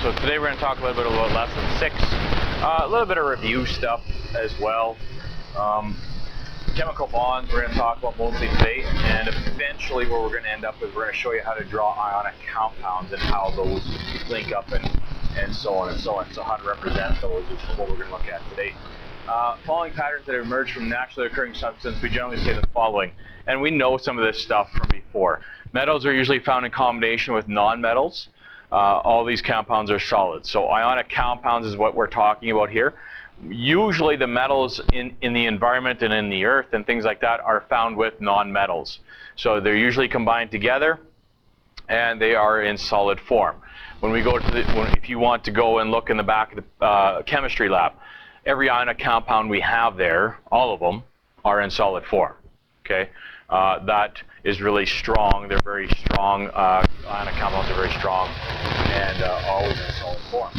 So today we're going to talk a little bit about lesson 6, a little bit of review stuff as well. Chemical bonds we're going to talk about mostly today, and eventually where we're going to end up is we're going to show you how to draw ionic compounds and how those link up and so on and so on. So how to represent those is what we're going to look at today. Following patterns that have emerged from naturally occurring substance, we generally say the following, and we know some of this stuff from before. Metals are usually found in combination with non-metals. All these compounds are solids. So ionic compounds is what we're talking about here. Usually the metals in the environment and in the earth and things like that are found with non-metals. So they're usually combined together and they are in solid form. When we go to if you want to go and look in the back of the chemistry lab, every ionic compound we have there, all of them, are in solid form. Okay, that is really strong. They're very strong. Ionic compounds are very strong and always in solid form.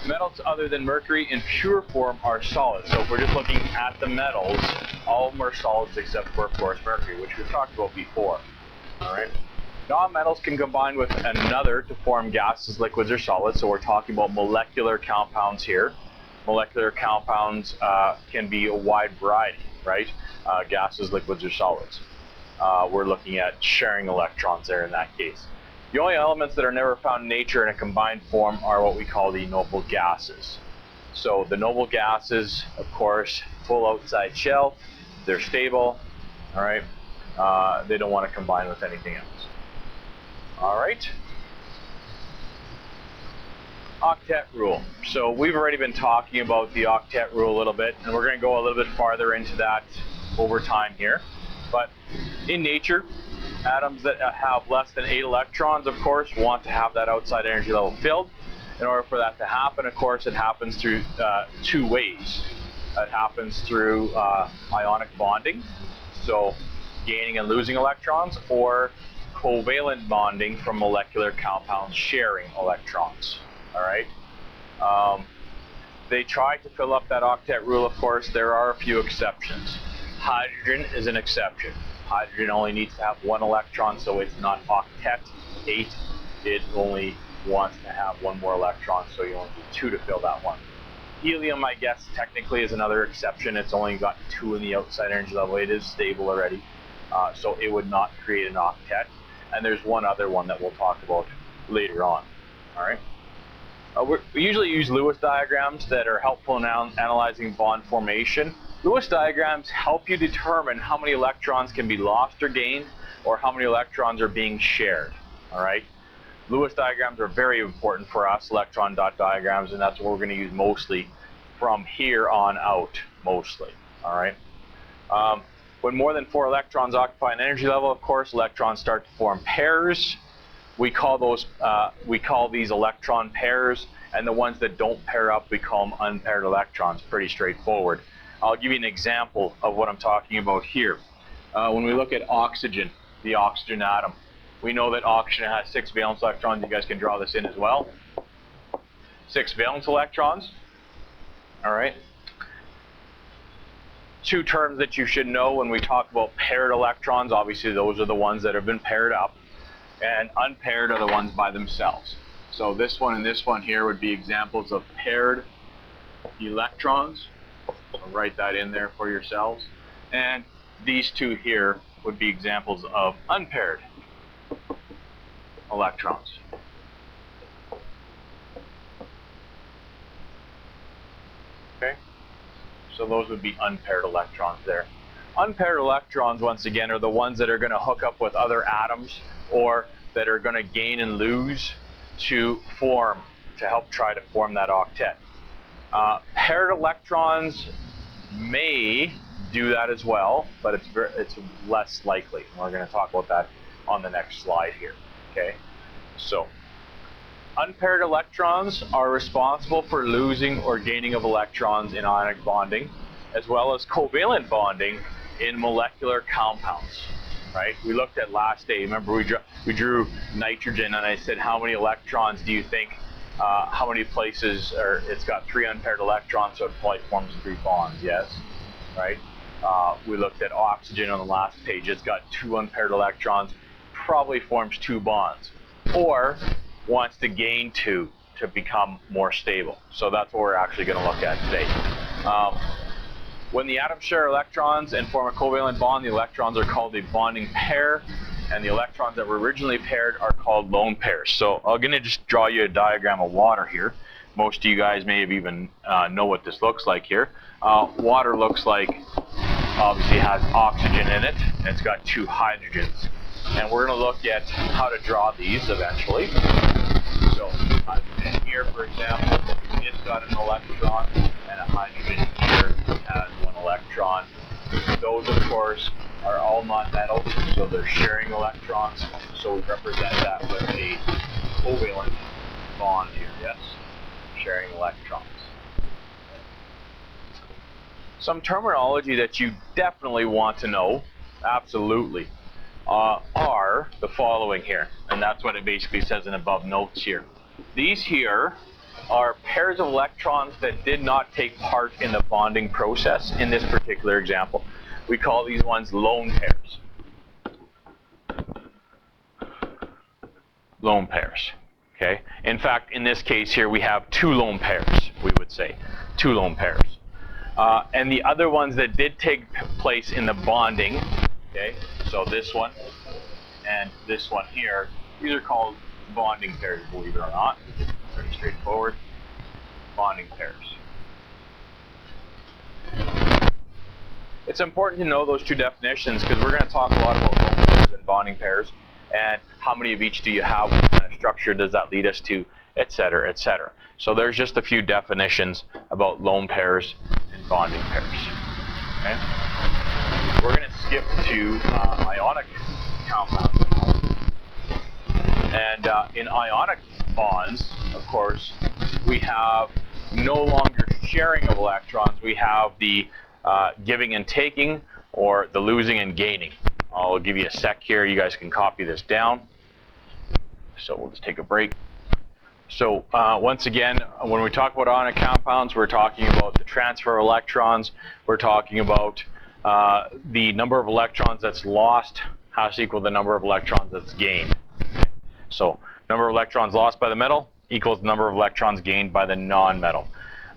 Metals other than mercury in pure form are solid. So if we're just looking at the metals, all of them are solids except for, of course, mercury, which we've talked about before. All right. Non-metals can combine with another to form gases, liquids, or solids. So we're talking about molecular compounds here. Molecular compounds can be a wide variety, right? Gases, liquids, or solids. We're looking at sharing electrons there in that case. The only elements that are never found in nature in a combined form are what we call the noble gases. So the noble gases, of course, full outside shell, they're stable, all right? They don't want to combine with anything else. All right. Octet rule. So we've already been talking about the octet rule a little bit, and we're going to go a little bit farther into that over time here. But in nature, atoms that have less than 8 electrons, of course, want to have that outside energy level filled. In order for that to happen, of course, it happens through two ways. It happens through ionic bonding, so gaining and losing electrons, or covalent bonding from molecular compounds sharing electrons. All right. They try to fill up that octet rule. Of course, there are a few exceptions. Hydrogen is an exception. Hydrogen only needs to have 1 electron, so it's not octet 8. It only wants to have 1 more electron, so you only need 2 to fill that one. Helium, I guess, technically is another exception. It's only got 2 in the outside energy level. It is stable already, so it would not create an octet. And there's one other one that we'll talk about later on. All right. We usually use Lewis diagrams that are helpful in analyzing bond formation. Lewis diagrams help you determine how many electrons can be lost or gained, or how many electrons are being shared. All right. Lewis diagrams are very important for us, electron dot diagrams, and that's what we're going to use mostly from here on out, mostly. All right. When more than 4 electrons occupy an energy level, of course, electrons start to form pairs. We call these electron pairs, and the ones that don't pair up, we call them unpaired electrons. Pretty straightforward. I'll give you an example of what I'm talking about here. When we look at oxygen, the oxygen atom, we know that oxygen has 6 valence electrons. You guys can draw this in as well. 6 valence electrons. All right. 2 terms that you should know when we talk about paired electrons. Obviously, those are the ones that have been paired up. And unpaired are the ones by themselves. So this one and this one here would be examples of paired electrons. I'll write that in there for yourselves. And these 2 here would be examples of unpaired electrons. Okay? So those would be unpaired electrons there. Unpaired electrons, once again, are the ones that are going to hook up with other atoms or that are going to gain and lose to help try to form that octet. Paired electrons may do that as well, but it's less likely. We're going to talk about that on the next slide here. Okay, so unpaired electrons are responsible for losing or gaining of electrons in ionic bonding, as well as covalent bonding in molecular compounds. Right? We looked at last day. Remember, we drew nitrogen, and I said, how many electrons do you think? How many places? Or it's got 3 unpaired electrons, so it probably forms 3 bonds. Yes, right. We looked at oxygen on the last page. It's got 2 unpaired electrons, probably forms 2 bonds, or wants to gain 2. to become more stable. So that's what we're actually going to look at today. When the atoms share electrons and form a covalent bond, the electrons are called a bonding pair, and the electrons that were originally paired are called lone pairs. So I'm going to just draw you a diagram of water here. Most of you guys may have even know what this looks like here. Water looks like, obviously has oxygen in it, and it's got 2 hydrogens. And we're going to look at how to draw these eventually. So hydrogen here, for example, it's got an electron, and a hydrogen here has 1 electron. Those, of course, are all non-metals, so they're sharing electrons. So we represent that with a covalent bond here, yes? Sharing electrons. Some terminology that you definitely want to know, absolutely, are the following here, and that's what it basically says in above notes here. These here are pairs of electrons that did not take part in the bonding process in this particular example. We call these ones lone pairs. Lone pairs. Okay. In fact, in this case here, we have 2 lone pairs, we would say. 2 lone pairs. And the other ones that did take place in the bonding, okay, so this one and this one here, these are called bonding pairs, believe it or not. Pretty straightforward. Bonding pairs. It's important to know those 2 definitions because we're going to talk a lot about lone pairs and bonding pairs, and how many of each do you have, what kind of structure does that lead us to, etc., etc. So there's just a few definitions about lone pairs and bonding pairs. Okay? We're going to skip to ionic compounds. And in ionic bonds, of course, we have no longer sharing of electrons. We have the giving and taking, or the losing and gaining. I'll give you a sec here. You guys can copy this down. So we'll just take a break. So once again, when we talk about ionic compounds, we're talking about the transfer of electrons. We're talking about the number of electrons that's lost has to equal the number of electrons that's gained. So number of electrons lost by the metal equals the number of electrons gained by the non-metal.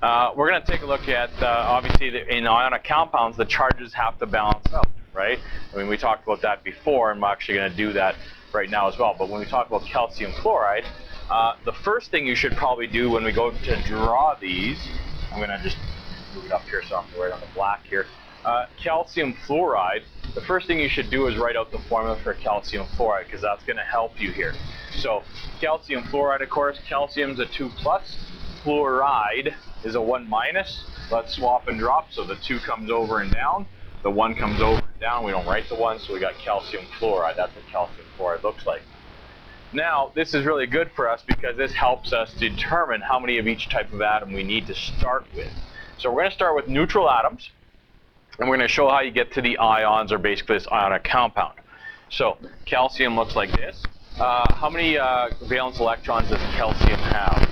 We're going to take a look at, obviously, in ionic compounds, the charges have to balance out, right? I mean, we talked about that before, and I'm actually going to do that right now as well. But when we talk about calcium fluoride, the first thing you should probably do when we go to draw these, I'm going to just move it up here so I don't have to write on the black here. Calcium fluoride, the first thing you should do is write out the formula for calcium fluoride, because that's going to help you here. So calcium fluoride, of course, calcium is a 2+, fluoride is a 1-. Let's swap and drop, so the 2 comes over and down, the 1 comes over and down. We don't write the 1, so we got calcium fluoride. That's what calcium fluoride looks like. Now, this is really good for us because this helps us determine how many of each type of atom we need to start with. So we're going to start with neutral atoms, and we're going to show how you get to the ions, or basically this ionic compound. So calcium looks like this. How many valence electrons does calcium have?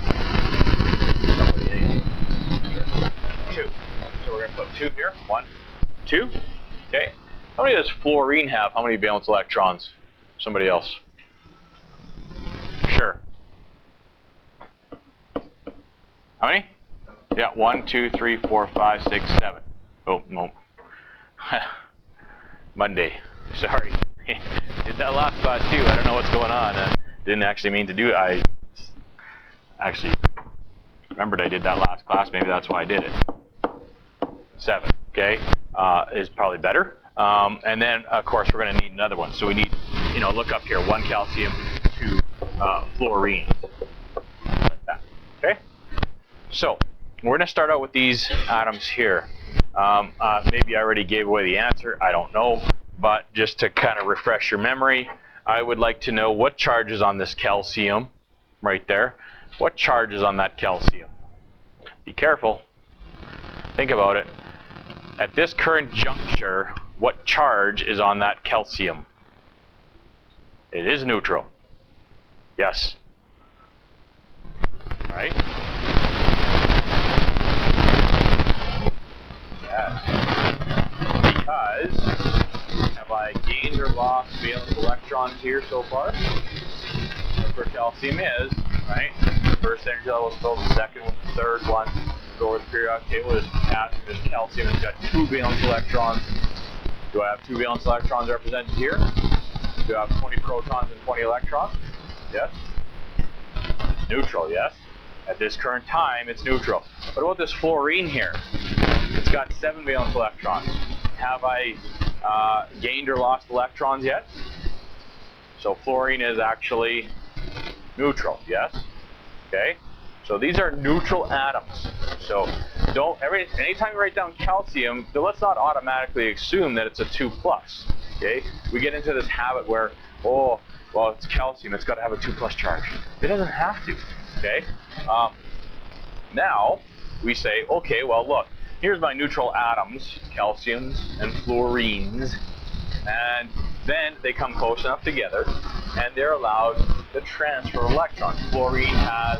2. So we're going to put 2 here. 1, 2. Okay. How many does fluorine have? How many valence electrons? Somebody else. Sure. How many? Yeah, 1, 2, 3, 4, 5, 6, 7. Oh, no. Monday. Sorry. Did that last class too. I don't know what's going on. Didn't actually mean to do it. I actually remembered I did that last class. Maybe that's why I did it. 7. Okay. Is probably better. And then, of course, we're going to need another one. So we need, look up here. 1 calcium, 2 fluorine. Like that. Okay. So we're going to start out with these atoms here. Maybe I already gave away the answer. I don't know. But just to kind of refresh your memory, I would like to know what charge is on this calcium right there. What charge is on that calcium? Be careful. Think about it. At this current juncture, what charge is on that calcium? It is neutral. Yes. Right? Yes. Because have I gained or lost valence electrons here so far? That's where calcium is, right? first energy level is filled, the second one, the third one. Go over the periodic table, there's calcium, it's got 2 valence electrons. Do I have 2 valence electrons represented here? Do I have 20 protons and 20 electrons? Yes. Neutral, yes. At this current time, it's neutral. What about this fluorine here? It's got 7 valence electrons. Have I gained or lost electrons yet? So fluorine is actually neutral, yes? Okay. So these are neutral atoms. So anytime you write down calcium, let's not automatically assume that it's a 2+. Okay? We get into this habit where, oh, well, it's calcium, it's got to have a 2+ charge. It doesn't have to. Okay? Now we say, okay, well, look, here's my neutral atoms, calciums and fluorines, and then they come close enough together, and they're allowed to transfer electrons. Fluorine has,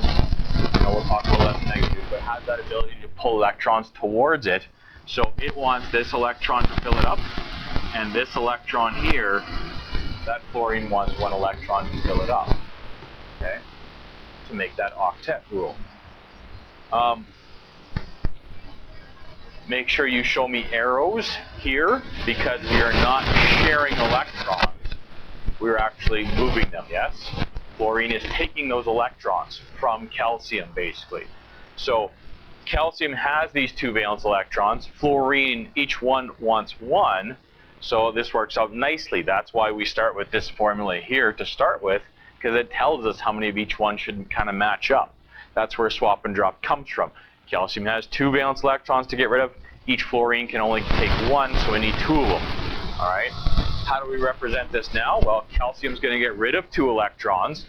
we'll talk about that negative, but has that ability to pull electrons towards it. So it wants this electron to fill it up, and this electron here, that fluorine wants 1 electron to fill it up. Okay? To make that octet rule. Make sure you show me arrows here, because we are not sharing electrons. We're actually moving them, yes? Fluorine is taking those electrons from calcium, basically. So calcium has these 2 valence electrons. Fluorine, each one wants 1. So this works out nicely. That's why we start with this formula here to start with, because it tells us how many of each one should kind of match up. That's where swap and drop comes from. Calcium has 2 valence electrons to get rid of. Each fluorine can only take 1, so we need 2 of them. All right. How do we represent this now? Well, calcium's going to get rid of 2 electrons.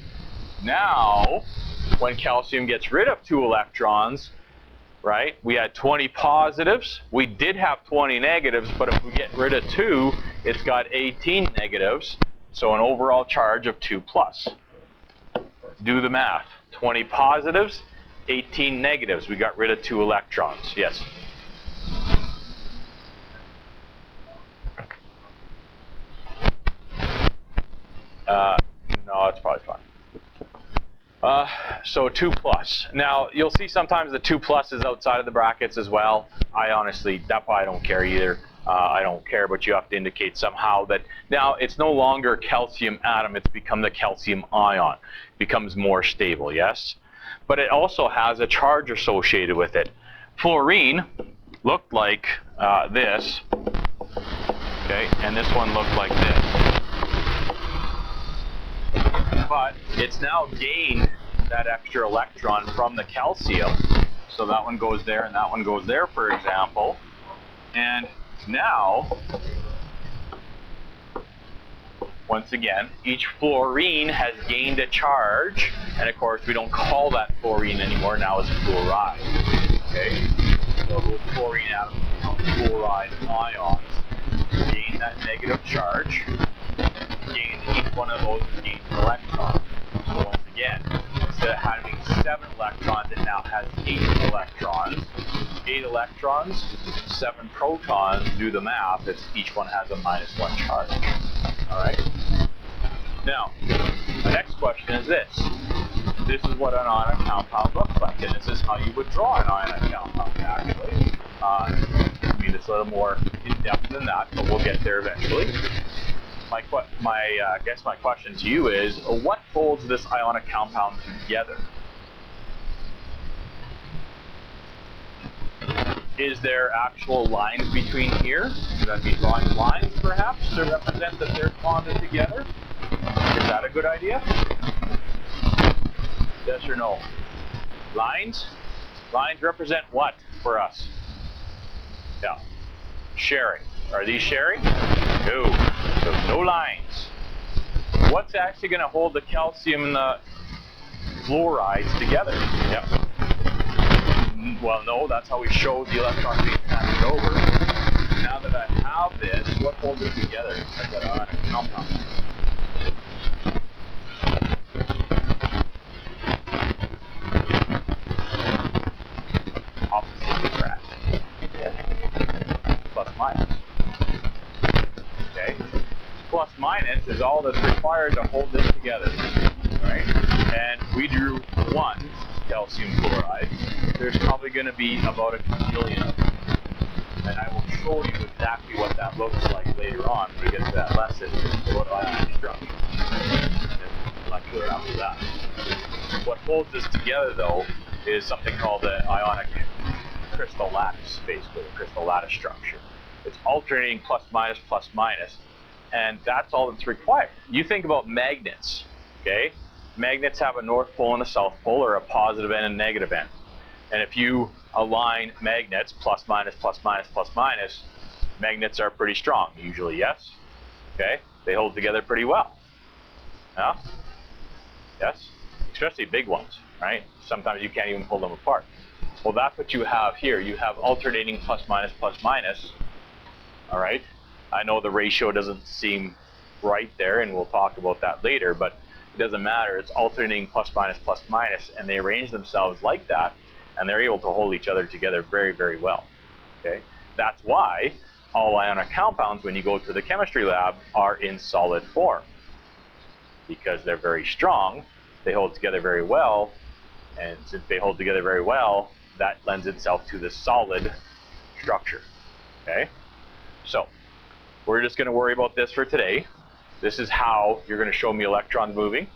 Now, when calcium gets rid of 2 electrons, right, we had 20 positives. We did have 20 negatives, but if we get rid of 2, it's got 18 negatives, so an overall charge of 2+. Do the math. 20 positives, 18 negatives. We got rid of 2 electrons. Yes? No, it's probably fine. So 2+. Now, you'll see sometimes the 2+ is outside of the brackets as well. I honestly, that part I don't care either. I don't care, but you have to indicate somehow that now it's no longer a calcium atom, it's become the calcium ion. It becomes more stable, yes? But it also has a charge associated with it. Fluorine looked like this, okay, and this one looked like this. But it's now gained that extra electron from the calcium. So that one goes there and that one goes there, for example. And now, once again, each fluorine has gained a charge. And of course, we don't call that fluorine anymore. Now it's fluoride. Okay? So those fluorine atoms become fluoride ions. Gain that negative charge. Gain each one of those gains an electron. So once again, instead of having 7 electrons, it now has 8 electrons. 8 electrons, 7 protons. Do the math. Each one has a -1 charge. All right. Now, the next question is this. This is what an ionic compound looks like, and this is how you would draw an ionic compound, actually. I mean, it's a little more in-depth than that, but we'll get there eventually. I guess my question to you is, what holds this ionic compound together? Is there actual lines between here? Should I be drawing lines, perhaps, to represent that they're bonded together? Is that a good idea? Yes or no? Lines? Lines represent what for us? Yeah. Sharing. Are these sharing? No. There's no lines. What's actually going to hold the calcium and the fluorides together? Yep. Well, no, that's how we showed the electron being passed over. Now that I have this, what holds it together? I've got an ionic compound. Opposite attract. Plus minus. Okay? Plus minus is all that's required to hold this together. Right? And we drew 1 calcium chloride, there's probably going to be about a million of them. And I will show you exactly what that looks like later on when we get to that lesson about ionic structure. And molecular after that. What holds this together, though, is something called the ionic crystal lattice, basically, the crystal lattice structure. It's alternating plus minus, and that's all that's required. You think about magnets, okay? Magnets have a north pole and a south pole, or a positive end and a negative end. And if you align magnets, plus minus, magnets are pretty strong, usually, yes? Okay? They hold together pretty well. Yeah? Yes? Especially big ones, right? Sometimes you can't even pull them apart. Well, that's what you have here. You have alternating plus minus, all right? I know the ratio doesn't seem right there, and we'll talk about that later, but it doesn't matter. It's alternating plus minus, and they arrange themselves like that, and they're able to hold each other together very, very well, okay? That's why all ionic compounds, when you go to the chemistry lab, are in solid form, because they're very strong, they hold together very well, and since they hold together very well, that lends itself to the solid structure, okay? So, we're just going to worry about this for today. This is how you're going to show me electrons moving.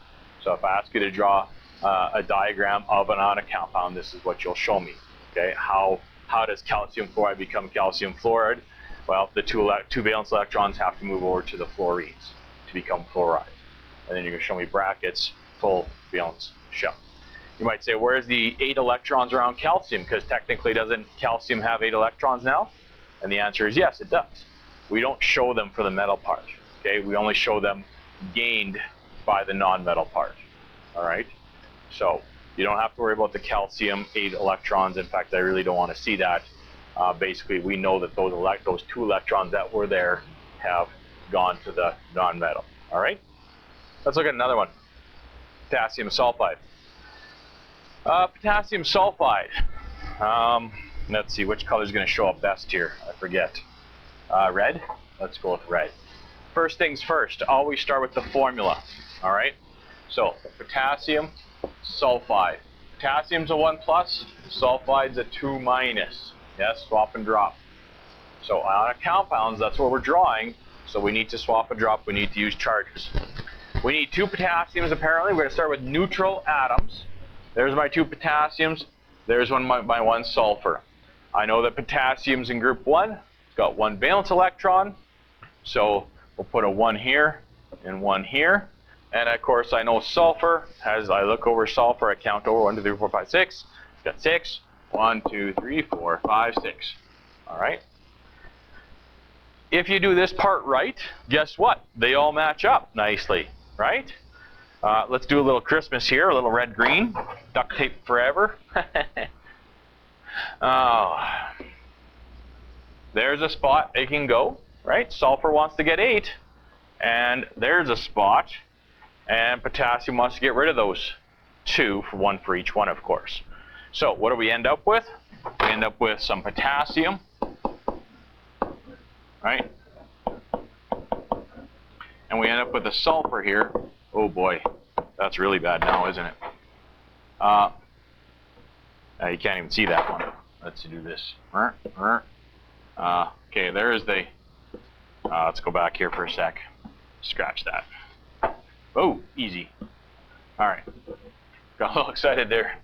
So if I ask you to draw a diagram of an ionic compound, this is what you'll show me, okay? How does calcium fluoride become calcium fluoride? Well, the two valence electrons have to move over to the fluorines to become fluoride. And then you're going to show me brackets, full valence shell. You might say, where's the 8 electrons around calcium? Because technically, doesn't calcium have 8 electrons now? And the answer is yes, it does. We don't show them for the metal part, okay? We only show them gained by the non-metal part, all right? So you don't have to worry about the calcium 8 electrons. In fact, I really don't want to see that. Basically, we know that those 2 electrons that were there have gone to the non-metal, all right? Let's look at another one, potassium sulfide. Potassium sulfide. Let's see, which color is going to show up best here? I forget. Red? Let's go with red. First things first, always start with the formula, all right? So, potassium sulfide. Potassium's a 1+, sulfide's a 2-. Yes, swap and drop. So, ionic compounds, that's what we're drawing, so we need to swap and drop, we need to use charges. We need 2 potassiums apparently. We're going to start with neutral atoms. There's my 2 potassiums, there's my 1 sulfur. I know that potassium's in group 1, it's got 1 valence electron, so we'll put a 1 here and 1 here. And of course I know sulfur, as I look over sulfur, I count over 1, 2, 3, 4, 5, 6. Got 6, 1, 2, 3, 4, 5, 6. All right. If you do this part right, guess what? They all match up nicely, right? Let's do a little Christmas here, a little red-green, duct tape forever. Oh, there's a spot it can go, right? Sulfur wants to get 8, and there's a spot, and potassium wants to get rid of those 2, 1 for each one, of course. So what do we end up with? We end up with some potassium, right? And we end up with a sulfur here. Oh boy, that's really bad now, isn't it? You can't even see that one. Let's do this. Okay, there's the, let's go back here for a sec. Scratch that. Oh, easy. All right, got a little excited there.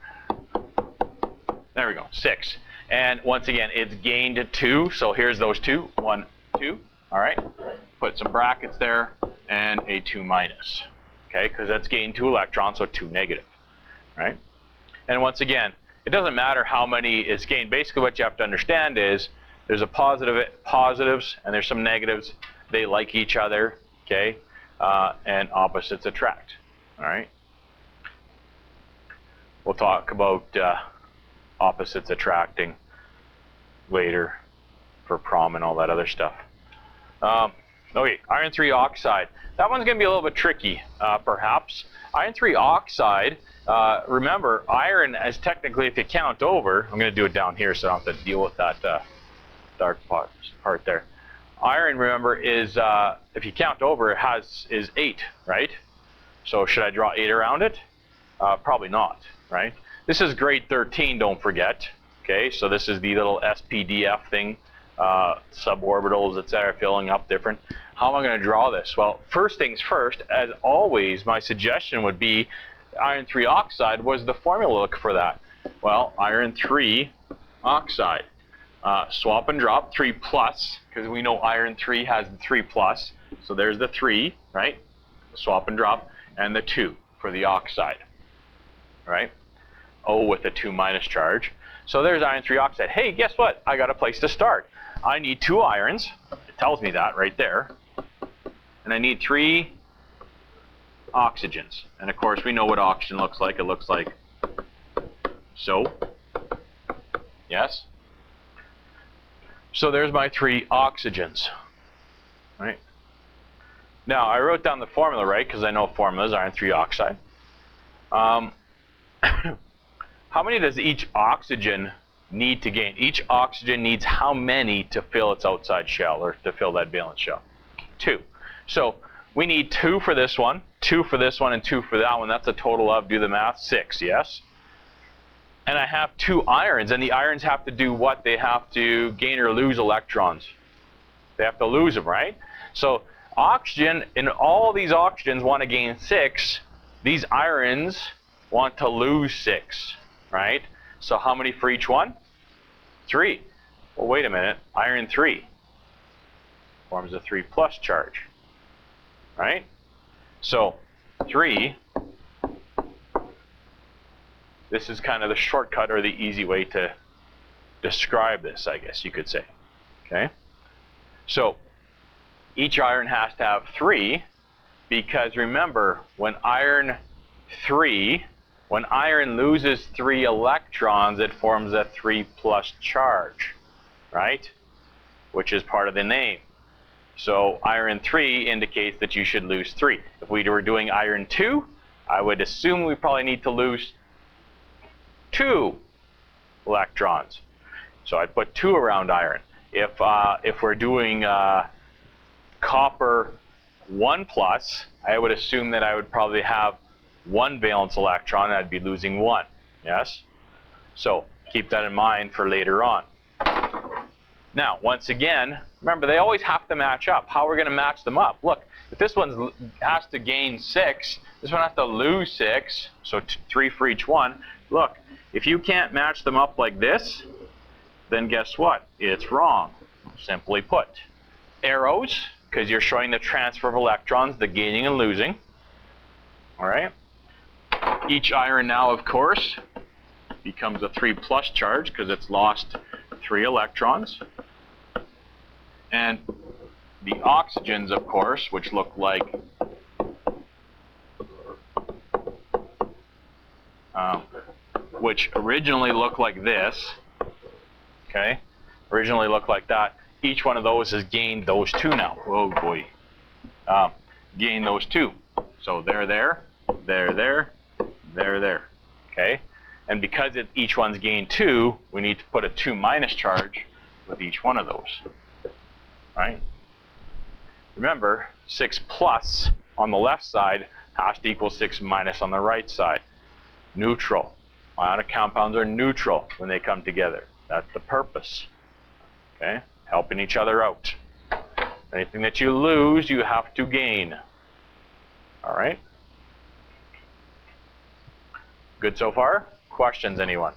There we go, 6. And once again, it's gained 2, so here's those 2, 1, 2, all right? Put some brackets there, and a 2-, okay? Because that's gained 2 electrons, so 2-, right? And once again, it doesn't matter how many is gained. Basically, what you have to understand is there's a positives, and there's some negatives. They like each other, okay? And opposites attract, all right? We'll talk about opposites attracting later for prom and all that other stuff. Okay, iron 3 oxide. That one's going to be a little bit tricky, perhaps. Iron 3 oxide, remember, iron is technically, if you count over, I'm going to do it down here so I don't have to deal with that dark part there. Iron, remember, is, if you count over, is 8, right? So should I draw 8 around it? Probably not, right? This is grade 13, don't forget. Okay, so this is the little SPDF thing, suborbitals, etc., filling up different. How am I going to draw this? Well, first things first, as always, my suggestion would be iron 3 oxide. What does the formula look for that? Well, iron 3 oxide. Swap and drop 3 plus, because we know iron 3 has the 3 plus. So there's the 3, right? Swap and drop, and the 2 for the oxide, right? O with a 2 minus charge. So there's iron 3 oxide. Hey, guess what? I got a place to start. I need 2 irons. It tells me that right there. And I need 3 oxygens. And of course, we know what oxygen looks like. It looks like so. Yes? So there's my 3 oxygens. Right? Now, I wrote down the formula, right? Because I know formulas, iron 3 oxide. How many does each oxygen need to gain? Each oxygen needs how many to fill its outside shell, or to fill that valence shell? 2. So we need 2 for this one, 2 for this one, and 2 for that one. That's a total of, do the math, 6, yes? And I have 2 irons, and the irons have to do what? They have to gain or lose electrons. They have to lose them, right? So oxygen, and all these oxygens want to gain 6. These irons want to lose 6. Right? So how many for each one? 3. Well, wait a minute. Iron 3 forms a 3 plus charge. Right? So 3, this is kind of the shortcut or the easy way to describe this, I guess you could say. Okay? So each iron has to have 3, because remember, when iron loses 3 electrons, it forms a 3 plus charge, right? Which is part of the name. So iron 3 indicates that you should lose 3. If we were doing iron 2, I would assume we probably need to lose 2 electrons. So I'd put 2 around iron. If we're doing copper 1 plus, I would assume that I would probably have 1 valence electron, and I'd be losing 1. Yes? So keep that in mind for later on. Now, once again, remember, they always have to match up. How are we going to match them up? Look, if this one has to gain 6, this one has to lose 6, so 3 for each one. Look, if you can't match them up like this, then guess what? It's wrong. Simply put. Arrows, because you're showing the transfer of electrons, the gaining and losing. All right? Each iron now, of course, becomes a 3 plus charge because it's lost 3 electrons. And the oxygens, of course, which look like which originally look like this, okay? Originally look like that. Each one of those has gained those 2 now. Oh boy. Gained those 2. So they're there, they're there, they're there. Okay? And because each one's gained 2, we need to put a 2 minus charge with each one of those. Right? Remember, 6 plus on the left side has to equal 6 minus on the right side. Neutral. Ionic compounds are neutral when they come together. That's the purpose. Okay? Helping each other out. Anything that you lose, you have to gain. All right? Good so far? Questions, anyone?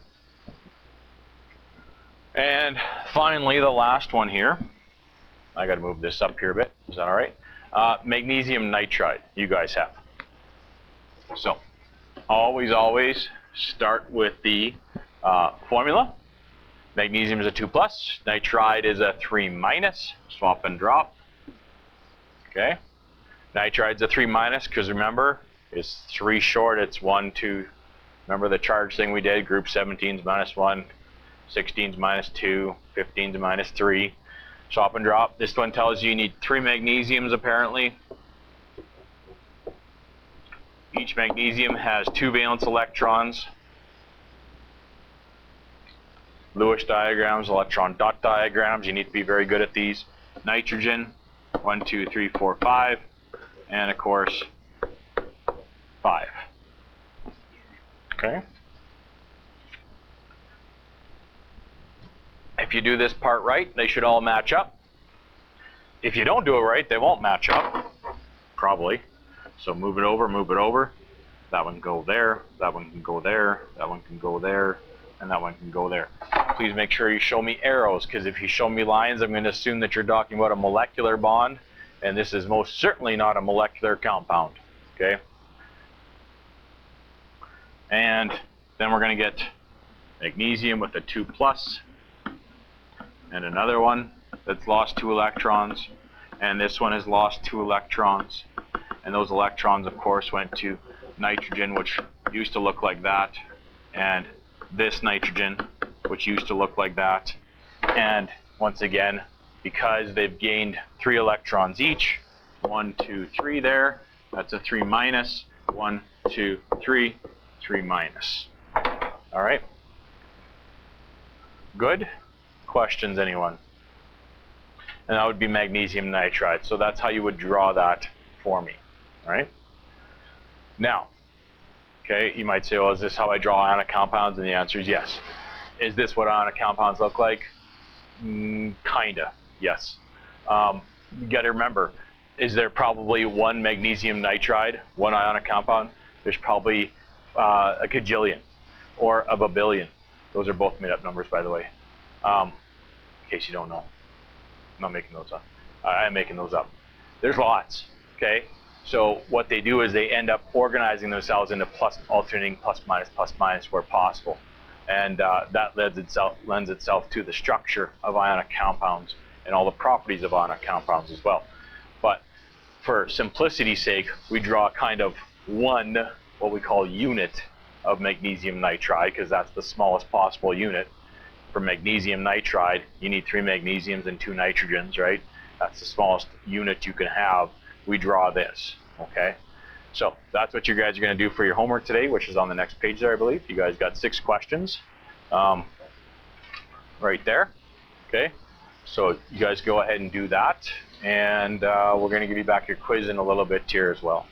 And finally, the last one here. I got to move this up here a bit. Is that all right? Magnesium nitride, you guys have. So, always start with the formula. Magnesium is a 2 plus. Nitride is a 3 minus. Swap and drop. Okay. Nitride's a 3 minus because remember, it's 3 short. It's 1, 2. Remember the charge thing we did? Group 17's minus 1, 16's minus 2, 15's minus 3. Swap and drop. This one tells you need 3 magnesiums apparently. Each magnesium has 2 valence electrons. Lewis diagrams, electron dot diagrams. You need to be very good at these. Nitrogen, 1, 2, 3, 4, 5. And of course, 5. Okay. If you do this part right, they should all match up. If you don't do it right, they won't match up, probably. So move it over, move it over. That one can go there, that one can go there, that one can go there, and that one can go there. Please make sure you show me arrows, because if you show me lines, I'm going to assume that you're talking about a molecular bond, and this is most certainly not a molecular compound. Okay? And then we're going to get magnesium with a 2+, and another one that's lost 2 electrons, and this one has lost 2 electrons, and those electrons of course went to nitrogen, which used to look like that, and this nitrogen, which used to look like that. And once again, because they've gained 3 electrons each, 1, 2, 3 there, that's a 3 minus, 1, 2, 3, 3 minus. All right. Good? Questions, anyone? And that would be magnesium nitride. So that's how you would draw that for me. All right? Now, okay, you might say, well, is this how I draw ionic compounds? And the answer is yes. Is this what ionic compounds look like? Kinda, yes. You got to remember, is there probably one magnesium nitride, one ionic compound? There's probably a gajillion or a babillion. Those are both made up numbers, by the way, in case you don't know. I'm not making those up. I'm making those up. There's lots, okay? So what they do is they end up organizing themselves into alternating plus minus where possible. And that lends itself to the structure of ionic compounds and all the properties of ionic compounds as well. But for simplicity's sake, we draw kind of one, what we call unit of magnesium nitride, because that's the smallest possible unit. For magnesium nitride, you need 3 magnesiums and 2 nitrogens, right? That's the smallest unit you can have. We draw this, okay? So that's what you guys are going to do for your homework today, which is on the next page there, I believe. You guys got 6 questions right there, okay? So you guys go ahead and do that, and we're going to give you back your quiz in a little bit here as well.